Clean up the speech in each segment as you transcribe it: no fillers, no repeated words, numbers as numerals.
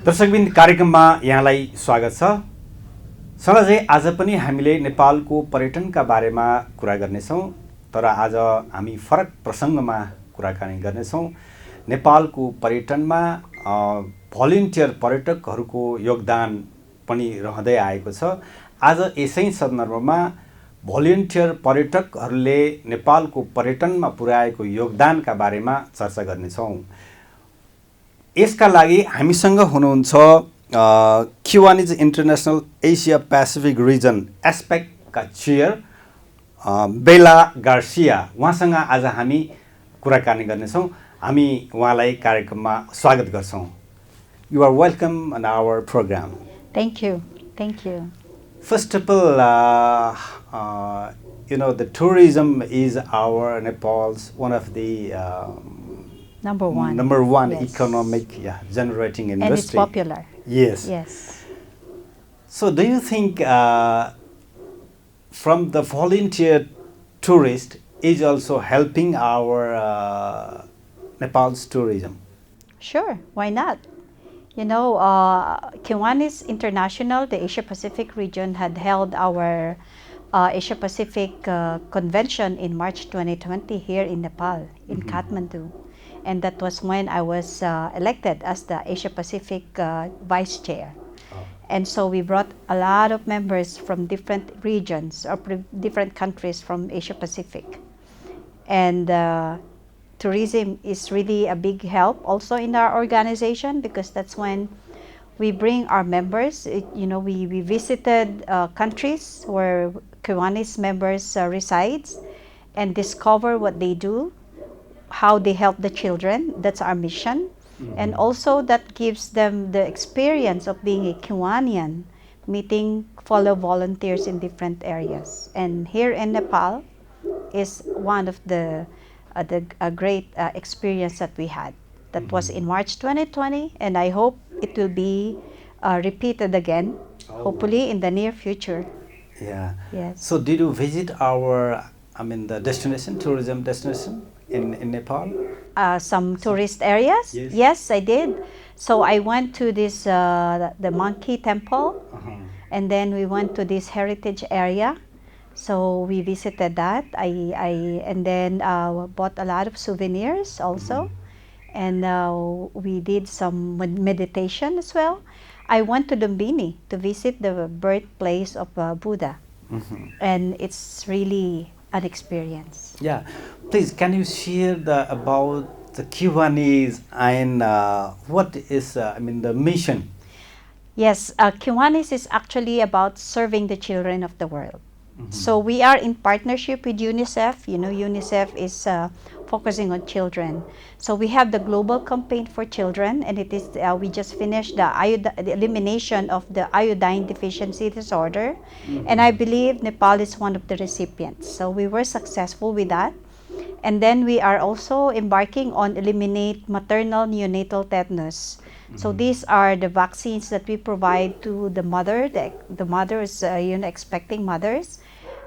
दर्शकबिन कार्यक्रममा यहाँलाई स्वागत छ। सहजै आज पनि हामीले नेपालको पर्यटनका बारेमा कुरा गर्नेछौँ, तर आज हामी फरक प्रसङ्गमा कुराकानी गर्नेछौँ। नेपालको पर्यटनमा भलिन्टियर पर्यटकहरूको योगदान पनि रहँदै आएको छ। आज यसै सन्दर्भमा भलिन्टियर पर्यटकहरूले नेपालको पर्यटनमा पुर्याएको योगदानका बारेमा चर्चा गर्नेछौँ। यसका लागि हामीसँग हुनुहुन्छ Kiwanis international Asia Pacific region एस्पेक्टका चेयर बेला गार्सिया, उहाँसँग आज हामी कुराकानी गर्नेछौँ। हामी उहाँलाई कार्यक्रममा स्वागत गर्छौँ। You are welcome on our programme. Thank you. Thank you. First of all, the tourism is our Nepal's one of the Number one. Yes. Economic generating industry. And it's popular. Yes. Yes. So do you think from the volunteer tourist is also helping our Nepal's tourism? Sure. Why not? Kiwanis International, the Asia Pacific region, had held our Asia Pacific convention in March 2020 here in Nepal, in Kathmandu. And that was when I was elected as the Asia Pacific vice chair. And so we brought a lot of members from different regions or different countries from Asia Pacific. And tourism is really a big help also in our organization, because that's when we bring our members. We visited countries where Kiwanis members resides and discover what they do, how they help the children. That's our mission. And also that gives them the experience of being a Kiwanian, meeting fellow volunteers in different areas. And here in Nepal is one of the great experience that we had. That was in March 2020, and I hope it will be repeated again, hopefully in the near future. Yeah. Yes. So did you visit the tourism destination in Nepal? Some tourist areas? Yes. Yes, I did. So I went to this, the Monkey Temple, and then we went to this heritage area. So we visited that. And then bought a lot of souvenirs also. And we did some meditation as well. I went to Lumbini to visit the birthplace of Buddha. And it's really an experience. Yeah. Please, can you share about the Kiwanis and what is the mission? Yes, Kiwanis is actually about serving the children of the world. So we are in partnership with UNICEF. UNICEF is focusing on children. So we have the global campaign for children, and it is we just finished the elimination of the iodine deficiency disorder, and I believe Nepal is one of the recipients. So we were successful with that. And then we are also embarking on eliminate maternal neonatal tetanus. So these are the vaccines that we provide to the mother, the mothers, expecting mothers,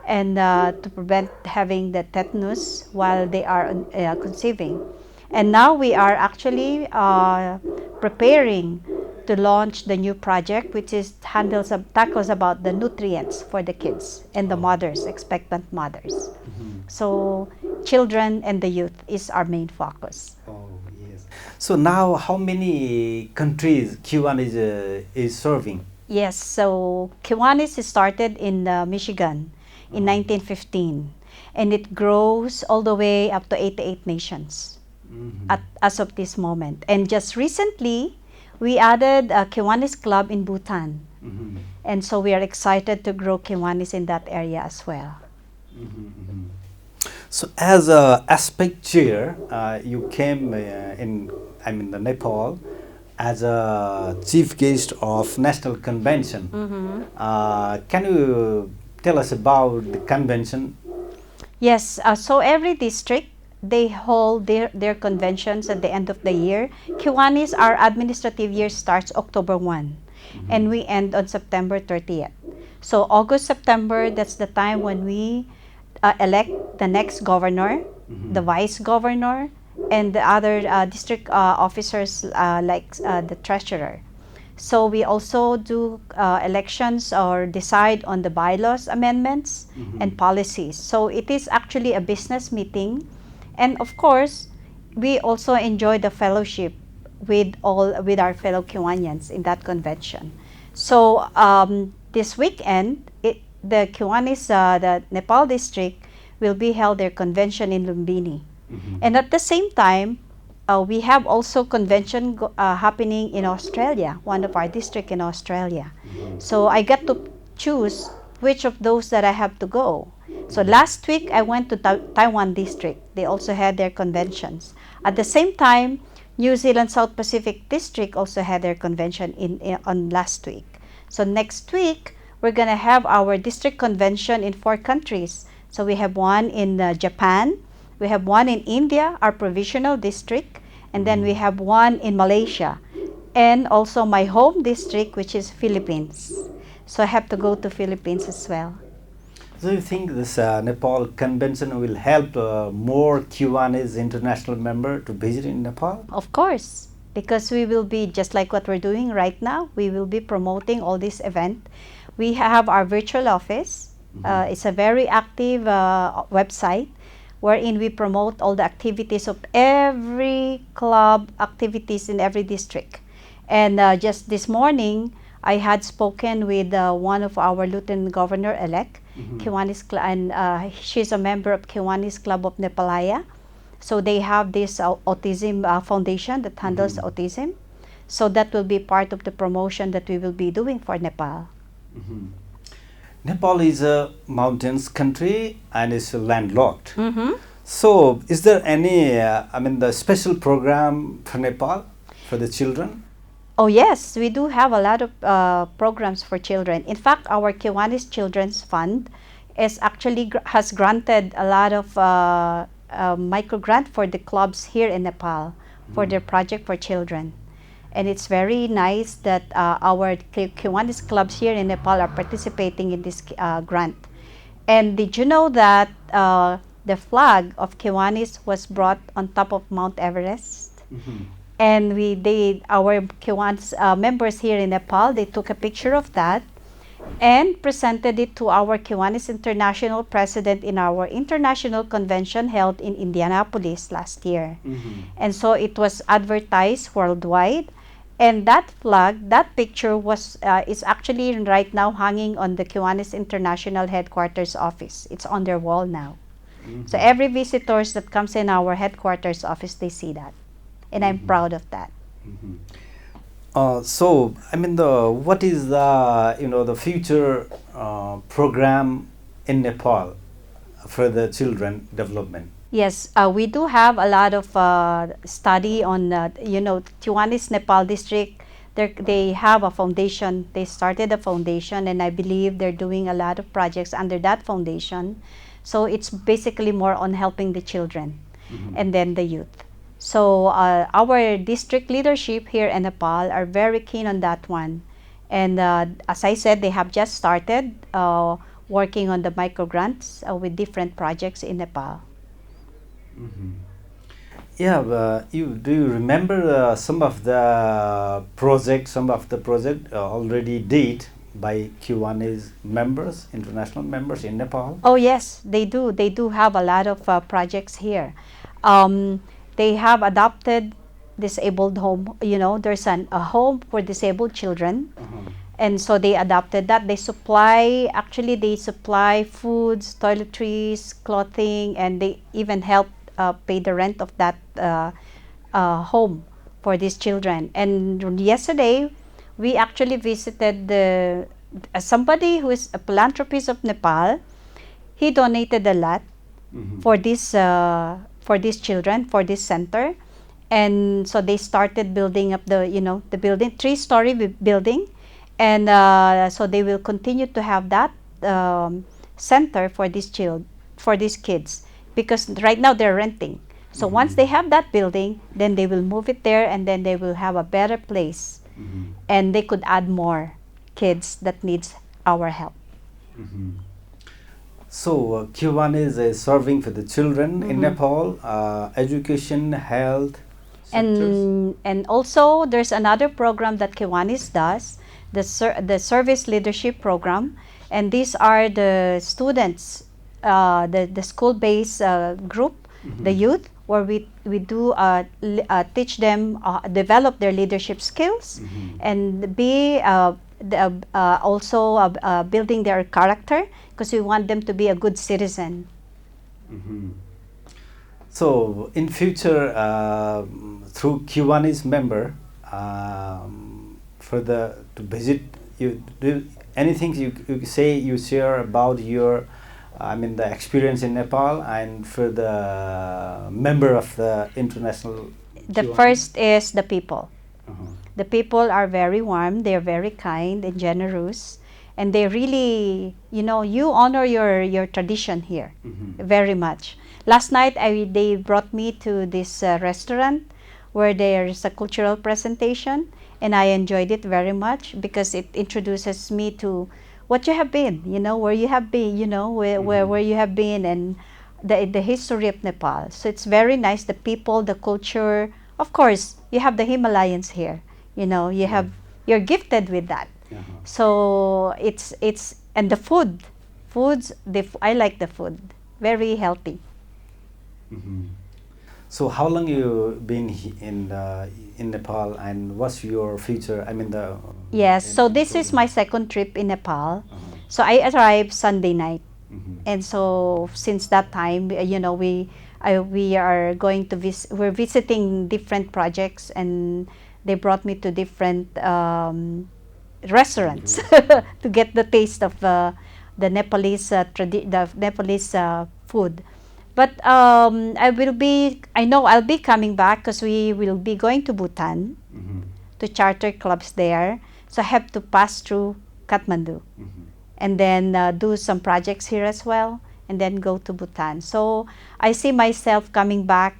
and to prevent having the tetanus while they are conceiving. And now we are actually preparing to launch the new project, which is tackles about the nutrients for the kids and the mothers, expectant mothers. So children and the youth is our main focus. Oh, yes. So now how many countries Kiwanis is serving? Yes, so Kiwanis started in Michigan in 1915, and it grows all the way up to 88 nations as of this moment. And just recently, we added a Kiwanis club in Bhutan. And so we are excited to grow Kiwanis in that area as well. So as a aspect chair, you came the Nepal as a chief guest of National Convention. Can you tell us about the convention? Yes, so every district, they hold their conventions at the end of the year. Kiwanis, our administrative year starts October 1, and we end on September 30th. So August, September, that's the time when we elect the next governor, the vice governor, and the other district officers like the treasurer. So we also do elections or decide on the bylaws amendments and policies. So it is actually a business meeting. And of course, we also enjoy the fellowship with our fellow Kiwanians in that convention. So this weekend, the Kiwanis, the Nepal district, will be held their convention in Lumbini. And at the same time, we have also convention happening in Australia, one of our district in Australia. So I get to choose which of those that I have to go. So last week I went to Taiwan district. They also had their conventions. At the same time, New Zealand South Pacific district also had their convention on last week. So next week we're gonna have our district convention in 4 countries. So we have one in Japan, we have one in India, our provisional district, and then we have one in Malaysia, and also my home district, which is Philippines. So I have to go to Philippines as well. Do you think this Nepal convention will help more Kiwanis international member to visit in Nepal? Of course, because we will be, just like what we're doing right now, we will be promoting all this event. We have our virtual office. It's a very active website wherein we promote all the activities of every club activities in every district. And just this morning, I had spoken with one of our Lieutenant Governor-elect, Kiwanis and she's a member of Kiwanis Club of Nepalaya. So they have this autism foundation that handles autism. So that will be part of the promotion that we will be doing for Nepal. Nepal is a mountains country and is landlocked. So is there any, the special program for Nepal for the children? Oh yes, we do have a lot of programs for children. In fact, our Kiwanis Children's Fund is actually has granted a lot of micro grant for the clubs here in Nepal for their project for children. And it's very nice that our Kiwanis clubs here in Nepal are participating in this grant. And did you know that the flag of Kiwanis was brought on top of Mount Everest? And our Kiwanis members here in Nepal, they took a picture of that and presented it to our Kiwanis International president in our international convention held in Indianapolis last year. And so it was advertised worldwide. And that flag, that picture is actually right now hanging on the Kiwanis International headquarters office. It's on their wall now. So every visitors that comes in our headquarters office, they see that. And I'm proud of that. What is the future program in Nepal for the children development? Yes, we do have a lot of study on, Kiwanis Nepal district. They have a foundation. They started a foundation, and I believe they're doing a lot of projects under that foundation. So it's basically more on helping the children and then the youth. So our district leadership here in Nepal are very keen on that one. And as I said, they have just started working on the micro grants with different projects in Nepal. Yeah, do you remember some of the project already did by Kiwanis members, international members in Nepal? Oh yes, they do. They do have a lot of projects here. They have adopted disabled home. There's a home for disabled children. And so they adopted that. They supply foods, toiletries, clothing, and they even help pay the rent of that home for these children. And yesterday, we actually visited somebody who is a philanthropist of Nepal. He donated a lot for these children, for this center. And so they started building up the building, 3-story building. And so they will continue to have that center for these kids, because right now they're renting. So once they have that building, then they will move it there, and then they will have a better place, and they could add more kids that needs our help. So Kiwanis is serving for the children in Nepal, education, health, And also there's another program that Kiwanis does, the service leadership program, and these are the students, the school-based group, the youth, where we do teach them, develop their leadership skills, and be also building their character, because we want them to be a good citizen. So in future, through Kiwanis member, for the to visit, you do anything you say, you share about your, I mean, the experience in Nepal, and for the member of the international. The first is the people. The people are very warm, they're very kind and generous, and they really, you honor your tradition here very much. Last night, they brought me to this restaurant where there is a cultural presentation, and I enjoyed it very much because it introduces me to what you have been, where you have been, where you have been, and the history of Nepal. So it's very nice, the people, the culture. Of course, you have the Himalayas here. You have, you're gifted with that. So it's and the foods, I like the food, very healthy. So how long you been in Nepal, and what's your future? I mean the. Yes, so this is my second trip in Nepal. So I arrived Sunday night, and so since that time, we are going to we're visiting different projects, and they brought me to different restaurants to get the taste of the Nepalese the Nepalese food. But I know I'll be coming back because we will be going to Bhutan to charter clubs there. So I have to pass through Kathmandu and then do some projects here as well, and then go to Bhutan. So I see myself coming back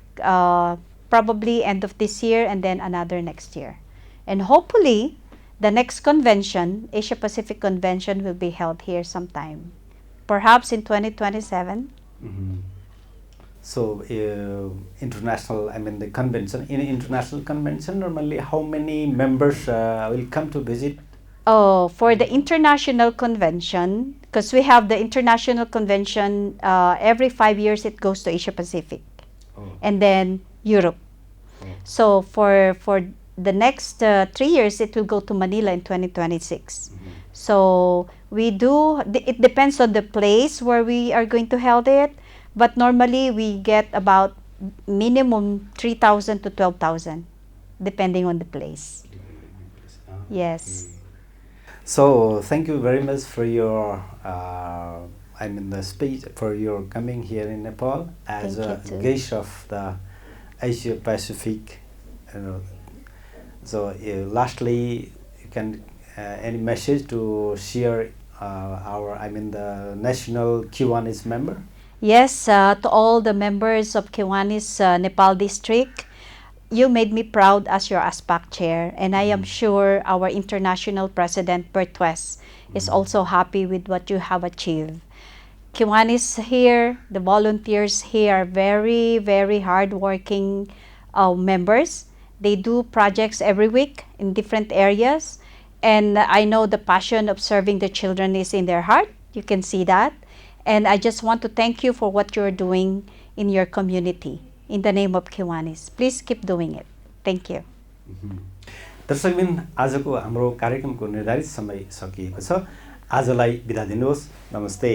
probably end of this year, and then another next year. And hopefully the next convention, Asia Pacific Convention, will be held here sometime, perhaps in 2027. So international, I mean the convention, in international convention, normally how many members will come to visit? Oh, for the international convention, because we have the international convention every 5 years, it goes to Asia Pacific, and then Europe. So for the next 3 years, it will go to Manila in 2026. So we do, it depends on the place where we are going to hold it, but normally we get about minimum 3,000 to 12,000, depending on the place. Yes. So thank you very much for your, the speech, for your coming here in Nepal as a guest of the Asia Pacific. So lastly, you can any message to share the national Kiwanis member? Yes, to all the members of Kiwanis Nepal district, you made me proud as your ASPAC chair, and I am sure our international president, Bert West, is also happy with what you have achieved. Kiwanis here, the volunteers here are very, very hardworking members. They do projects every week in different areas, and I know the passion of serving the children is in their heart. You can see that. And I just want to thank you for what you're doing in your community. In the name of Kiwanis, please keep doing it. Thank you. दर्शकबिन, आजको हाम्रो कार्यक्रमको निर्धारित समय सकिएको छ। आजलाई बिदा दिनुहोस्। नमस्ते।